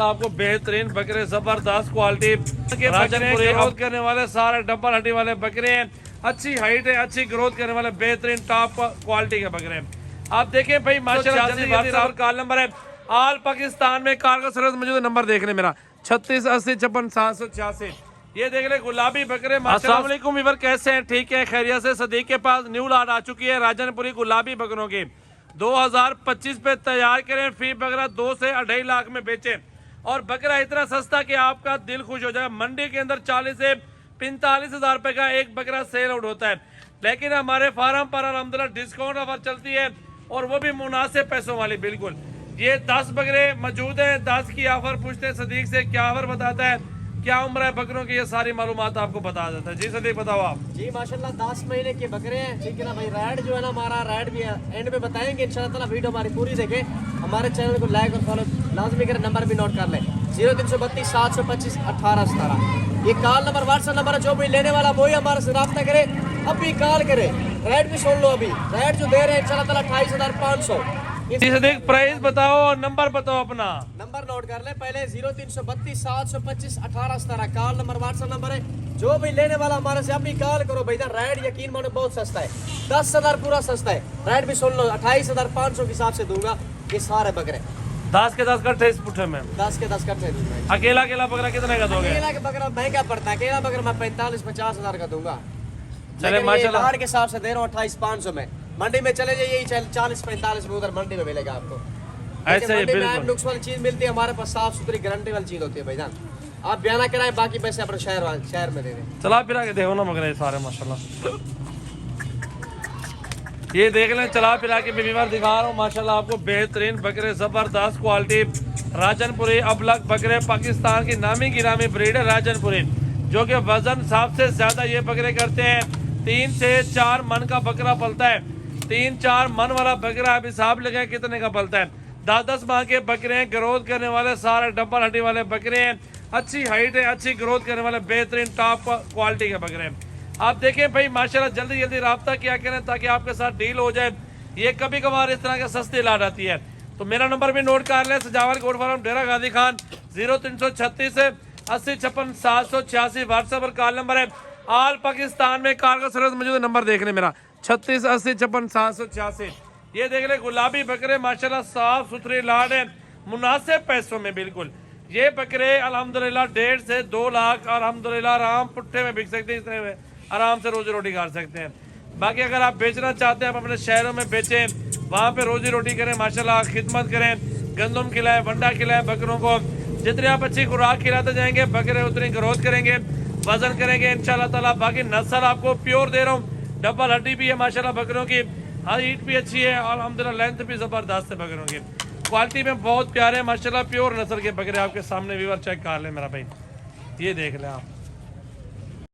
आपको बेहतरीन बकरे जबरदस्त क्वालिटी के बकरे ग्रोथ करने वाले सारे डबल हड्डी वाले बकरे हैं। अच्छी हाइट है, अच्छी ग्रोथ करने वाले बेहतरीन टॉप क्वालिटी के बकरे हैं। आप देखें भाई माशाल्लाह कॉल नंबर है ऑल पाकिस्तान में कारगर सर्विस मौजूद। नंबर देख ले मेरा 36 80 56 786। ये देख ले गुलाबी बकरे। अस्सलाम वालेकुम वीवर, कैसे हैं? ठीक है, खैरियत से। सदीक के पास न्यू लाट आ चुकी है राजनपुरी गुलाबी बकरों की। 2025 पे तैयार करें, फी बकरा 2 से 2.5 लाख में बेचें और बकरा इतना सस्ता कि आपका दिल खुश हो जाए। मंडी के अंदर 40 से 45 हजार रुपए का एक बकरा सेल आउट होता है, लेकिन हमारे फार्म पर अल्हम्दुलिल्लाह डिस्काउंट ऑफर चलती है और वो भी मुनासिब पैसों वाली। बिल्कुल ये 10 बकरे मौजूद हैं। 10 की ऑफर पूछते हैं सदीक से, क्या ऑफर बताता है, क्या उम्र है बकरों की, ये सारी मालूमात आपको बता देता है। जी सदीक बताओ आप। जी माशाल्लाह 10 महीने के बकरे हैं, ठीक है ना भाई। रेड जो है ना हमारा रेड भी है, एंड में बताएंगे इंशाल्लाह ताला। वीडियो हमारी पूरी देखें, हमारे चैनल को लाइक और फॉलो लाजमी करें। नंबर भी नोट कर लें 0332 725 1817। ये कॉल नंबर व्हाट्सएप नंबर है। जो भी लेने वाला वही हमारे से रब्ता करे, अभी कॉल करे। रेड भी सुन लो, अभी रेड जो दे रहे हैं इंशाल्लाह ताला 28,500। सदीक प्राइस बताओ और नंबर बताओ अपना। नंबर नोट कर ले पहले 0332 725 1817 कॉल नंबर व्हाट्सएप नंबर है। जो भी लेने वाला हमारे से अभी कॉल करो भाई। रेड यकीन मानो बहुत सस्ता है, 10,000 पूरा सस्ता है। रेड भी सुन लो 28,500 के हिसाब से दूंगा। ये सारे बकरे 10 के 10 कट्ठे इस पुट्ठे में 10 के 10 कट्ठे दूंगा। अकेला अकेला बकरा कितने का दोगे? अकेला के बकरा महंगा पड़ता है। अकेला बकरा मैं 45-50 हजार का दूंगा। चले माशाल्लाह के हिसाब से दे रहा हूँ 28,500 में। मंडी में चले जाइए 40-45 में उधर मंडी में मिलेगा आपको। ऐसे ही बिल्कुल नुक्स वाली चीज मिलती है हमारे पास, साफ सुथरी गारंटी वाली चीज होती है भाईजान। आप बयाना कराएं, बाकी पैसे अपने शहर में दे दें। चला फिरा के देखो ना मगर सारे माशाल्लाह। ये देख लें, चला फिरा के बीमार दिखा रहा हूँ माशाल्लाह आपको। बेहतरीन बकरे जबरदस्त क्वालिटी राजनपुरी अबलग बकरे, पाकिस्तान की नामी गिरामी ब्रीड है राजनपुरी, जो कि वजन सबसे ज्यादा ये बकरे करते हैं। 3 से 4 मन का बकरा पलता है। 3-4 मन वाला बकरा आप हिसाब लगाए कितने का पलता है। 10-10 माह के बकरे हैं, ग्रोथ करने वाले सारे डबल हड्डी वाले बकरे हैं। अच्छी हाइट है, अच्छी ग्रोथ करने वाले बेहतरीन टॉप क्वालिटी के बकरे हैं। आप देखें भाई माशाल्लाह, जल्दी जल्दी रब्ता किया करें ताकि आपके साथ डील हो जाए। ये कभी कभार इस तरह के सस्ती लाट आती है। तो मेरा नंबर भी नोट कर लें, सजावल गोट फार्म डेरा गाजी खान 0336 80 56 786 व्हाट्सएप पर कॉल नंबर है। ऑल पाकिस्तान में कारगर सर्विस मौजूद। नंबर देख ले मेरा 36 80 56 786। ये देख ले गुलाबी बकरे माशाल्लाह साफ सुथरी लाट है, मुनासिब पैसों में। बिल्कुल ये बकरे अल्हम्दुलिल्लाह 1.5 से 2 लाख अल्हम्दुलिल्लाह आराम पुट्ठे में बिक सकते हैं। इतने में आराम से रोजी रोटी कर सकते हैं। बाकी अगर आप बेचना चाहते हैं, आप अपने शहरों में बेचें, वहाँ पे रोजी रोटी करें माशाल्लाह, खिदमत करें, गंदम खिलाएं, वंडा खिलाएं बकरों को। जितनी आप अच्छी खुराक खिलाते जाएंगे बकरे उतनी ग्रोथ करेंगे, वजन करेंगे इंशाल्लाह ताला। बाकी नस्ल आपको प्योर दे रहा हूँ, डबल हड्डी भी है माशाल्लाह बकरों की, हाइट भी अच्छी है और अल्हम्दुलिल्लाह लेंथ भी जबरदस्त है बकरों की। क्वालिटी में बहुत प्यारे माशाल्लाह प्योर नस्ल के बकरे आपके सामने व्यूअर चेक कर ले मेरा भाई। ये देख लें आप।